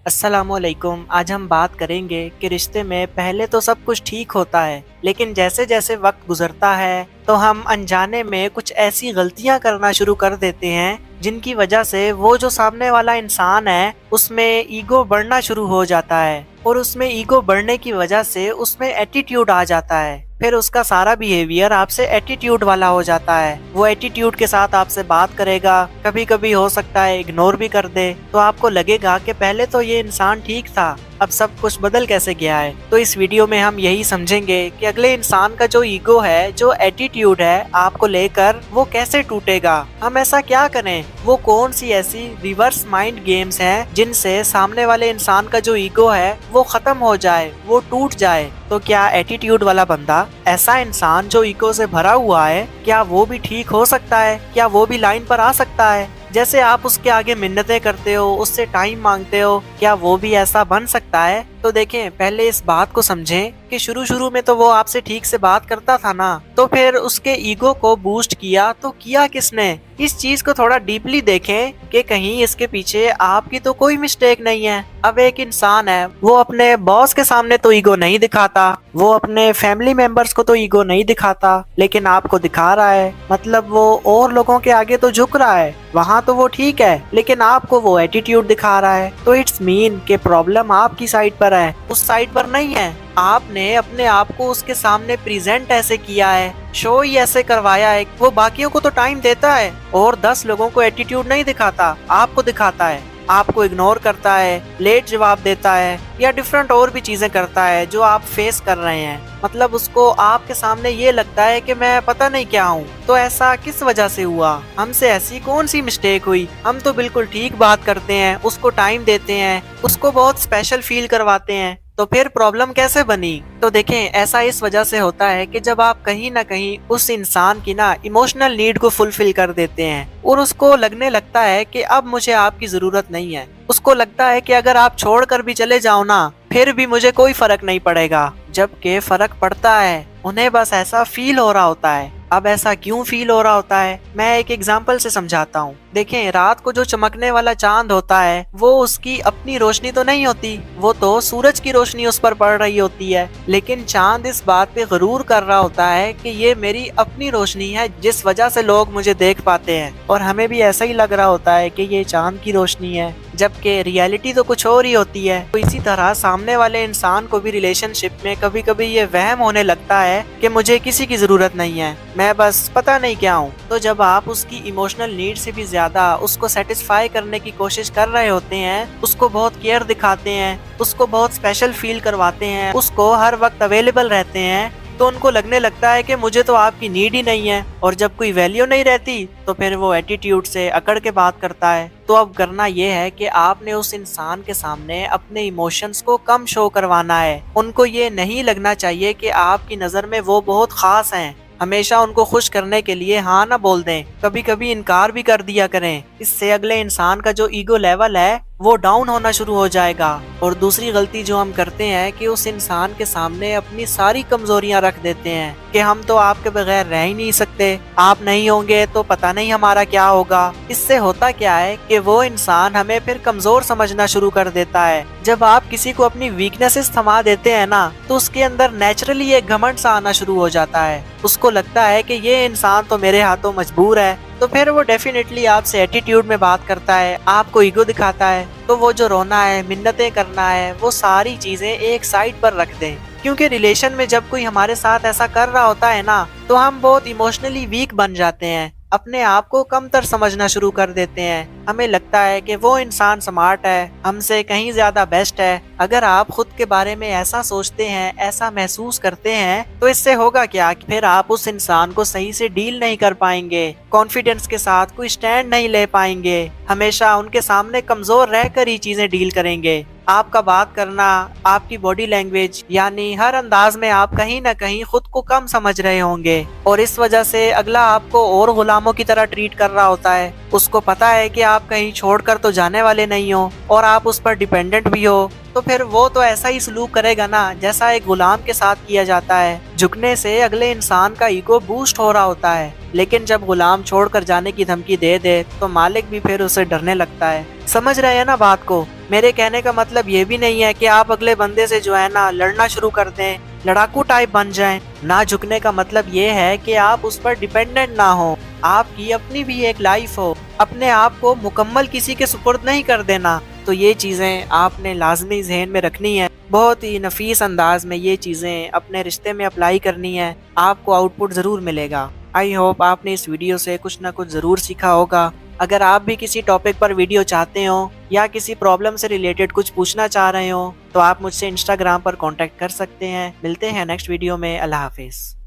अस्सलामुअलैकुम। आज हम बात करेंगे कि रिश्ते में पहले तो सब कुछ ठीक होता है, लेकिन जैसे जैसे वक्त गुजरता है तो हम अनजाने में कुछ ऐसी गलतियां करना शुरू कर देते हैं जिनकी वजह से वो जो सामने वाला इंसान है उसमें ईगो बढ़ना शुरू हो जाता है, और उसमें ईगो बढ़ने की वजह से उसमें एटीट्यूड आ जाता है। फिर उसका सारा बिहेवियर आपसे एटीट्यूड वाला हो जाता है। वो एटीट्यूड के साथ आपसे बात करेगा, कभी कभी हो सकता है इग्नोर भी कर दे, तो आपको लगेगा कि पहले तो ये इंसान ठीक था, अब सब कुछ बदल कैसे गया है। तो इस वीडियो में हम यही समझेंगे कि अगले इंसान का जो ईगो है, जो एटीट्यूड है आपको लेकर, वो कैसे टूटेगा, हम ऐसा क्या करें, वो कौन सी ऐसी रिवर्स माइंड गेम्स हैं जिनसे सामने वाले इंसान का जो ईगो है वो खत्म हो जाए, वो टूट जाए। तो क्या एटीट्यूड वाला बंदा, ऐसा इंसान जो ईगो से भरा हुआ है, क्या वो भी ठीक हो सकता है? क्या वो भी लाइन पर आ सकता है? जैसे आप उसके आगे मिन्नतें करते हो, उससे टाइम मांगते हो, क्या वो भी ऐसा बन सकता है? तो देखें, पहले इस बात को समझें कि शुरू शुरू में तो वो आपसे ठीक से बात करता था ना, तो फिर उसके ईगो को बूस्ट किया तो किया किसने? इस चीज को थोड़ा डीपली देखें कि कहीं इसके पीछे आपकी तो कोई मिस्टेक नहीं है। अब एक इंसान है, वो अपने बॉस के सामने तो ईगो नहीं दिखाता, वो अपने फैमिली मेंबर्स को तो ईगो नहीं दिखाता, लेकिन आपको दिखा रहा है। मतलब वो और लोगों के आगे तो झुक रहा है, वहाँ तो वो ठीक है, लेकिन आपको वो एटीट्यूड दिखा रहा है। तो इट्स मीन के प्रॉब्लम आपकी साइड पर है, उस साइड पर नहीं है। आपने अपने आप को उसके सामने प्रेजेंट ऐसे किया है, शो ही ऐसे करवाया है। वो बाकियों को तो टाइम देता है और 10 लोगों को एटीट्यूड नहीं दिखाता, आपको दिखाता है। आपको इग्नोर करता है, लेट जवाब देता है, या डिफरेंट और भी चीजें करता है जो आप फेस कर रहे हैं। मतलब उसको आपके सामने ये लगता है कि मैं पता नहीं क्या हूँ। तो ऐसा किस वजह से हुआ? हमसे ऐसी कौन सी मिस्टेक हुई? हम तो बिल्कुल ठीक बात करते हैं, उसको टाइम देते हैं, उसको बहुत स्पेशल फील करवाते हैं, तो फिर प्रॉब्लम कैसे बनी? तो देखें, ऐसा इस वजह से होता है कि जब आप कहीं ना कहीं उस इंसान की ना इमोशनल नीड को फुलफिल कर देते हैं और उसको लगने लगता है कि अब मुझे आपकी जरूरत नहीं है। उसको लगता है कि अगर आप छोड़कर भी चले जाओ ना, फिर भी मुझे कोई फर्क नहीं पड़ेगा, जबकि फर्क पड़ता है। उन्हें बस ऐसा फील हो रहा होता है। अब ऐसा क्यों फील हो रहा होता है, मैं एक एग्जांपल से समझाता हूँ। देखें, रात को जो चमकने वाला चांद होता है वो उसकी अपनी रोशनी तो नहीं होती, वो तो सूरज की रोशनी उस पर पड़ रही होती है। लेकिन चांद इस बात पे गरूर कर रहा होता है कि ये मेरी अपनी रोशनी है, जिस वजह से लोग मुझे देख पाते हैं, और हमें भी ऐसा ही लग रहा होता है कि ये चांद की रोशनी है, जबकि रियलिटी तो कुछ और ही होती है। तो इसी तरह सामने वाले इंसान को भी रिलेशनशिप में कभी कभी ये वहम होने लगता है कि मुझे किसी की जरूरत नहीं है, मैं बस पता नहीं क्या हूँ। तो जब आप उसकी इमोशनल नीड से भी ज्यादा उसको सेटिस्फाई करने की कोशिश कर रहे होते हैं, उसको बहुत केयर दिखाते हैं, उसको बहुत स्पेशल फील करवाते हैं, उसको हर वक्त अवेलेबल रहते हैं, तो उनको लगने लगता है कि मुझे तो आपकी नीड ही नहीं है। और जब कोई वैल्यू नहीं रहती तो फिर वो एटीट्यूड से अकड़ के बात करता है। तो अब करना ये है कि आपने उस इंसान के सामने अपने इमोशंस को कम शो करवाना है। उनको ये नहीं लगना चाहिए कि आपकी नज़र में वो बहुत खास हैं। हमेशा उनको खुश करने के लिए हाँ ना बोल दें, कभी कभी इनकार भी कर दिया करें। इससे अगले इंसान का जो ईगो लेवल है वो डाउन होना शुरू हो जाएगा। और दूसरी गलती जो हम करते हैं कि उस इंसान के सामने अपनी सारी कमजोरियां रख देते हैं कि हम तो आपके बगैर रह ही नहीं सकते, आप नहीं होंगे तो पता नहीं हमारा क्या होगा। इससे होता क्या है कि वो इंसान हमें फिर कमजोर समझना शुरू कर देता है। जब आप किसी को अपनी वीकनेसेस थमा देते हैं ना, तो उसके अंदर नेचुरली एक घमंड सा आना शुरू हो जाता है। उसको लगता है कि ये इंसान तो मेरे हाथों मजबूर है, तो फिर वो डेफिनेटली आपसे एटीट्यूड में बात करता है, आपको ईगो दिखाता है। तो वो जो रोना है, मिन्नतें करना है, वो सारी चीजें एक साइड पर रख दें। क्योंकि रिलेशन में जब कोई हमारे साथ ऐसा कर रहा होता है ना, तो हम बहुत इमोशनली वीक बन जाते हैं, अपने आप को कमतर समझना शुरू कर देते हैं। हमें लगता है कि वो इंसान स्मार्ट है, हमसे कहीं ज्यादा बेस्ट है। अगर आप खुद के बारे में ऐसा सोचते हैं, ऐसा महसूस करते हैं, तो इससे होगा क्या कि फिर आप उस इंसान को सही से डील नहीं कर पाएंगे, कॉन्फिडेंस के साथ कोई स्टैंड नहीं ले पाएंगे, हमेशा उनके सामने कमजोर रहकर ही चीजें डील करेंगे। आपका बात करना, आपकी बॉडी लैंग्वेज, यानी हर अंदाज में आप कहीं ना कहीं खुद को कम समझ रहे होंगे, और इस वजह से अगला आपको और गुलामों की तरह ट्रीट कर रहा होता है। उसको पता है कि आप कहीं छोड़कर तो जाने वाले नहीं हो और आप उस पर डिपेंडेंट भी हो, तो फिर वो तो ऐसा ही सलूक करेगा ना जैसा एक गुलाम के साथ किया जाता है। झुकने से अगले इंसान का ईगो बूस्ट हो रहा होता है, लेकिन जब गुलाम छोड़कर जाने की धमकी दे दे तो मालिक भी फिर उसे डरने लगता है। समझ रहे हैं ना बात को? मेरे कहने का मतलब ये भी नहीं है कि आप अगले बंदे से जो है ना लड़ना शुरू कर दें, लड़ाकू टाइप बन जाएं। ना झुकने का मतलब ये है कि आप उस पर डिपेंडेंट ना हो, आपकी अपनी भी एक लाइफ हो, अपने आप को मुकम्मल किसी के सुपुर्द नहीं कर देना। तो ये चीजें आपने लाजमी जहन में रखनी है, बहुत ही नफीस अंदाज में ये चीजें अपने रिश्ते में अप्लाई करनी है, आपको आउटपुट जरूर मिलेगा। आई होप आपने इस वीडियो से कुछ ना कुछ जरूर सीखा होगा। अगर आप भी किसी टॉपिक पर वीडियो चाहते हो या किसी प्रॉब्लम से रिलेटेड कुछ पूछना चाह रहे हो तो आप मुझसे इंस्टाग्राम पर कांटेक्ट कर सकते हैं। मिलते हैं नेक्स्ट वीडियो में। अल्लाह हाफिज।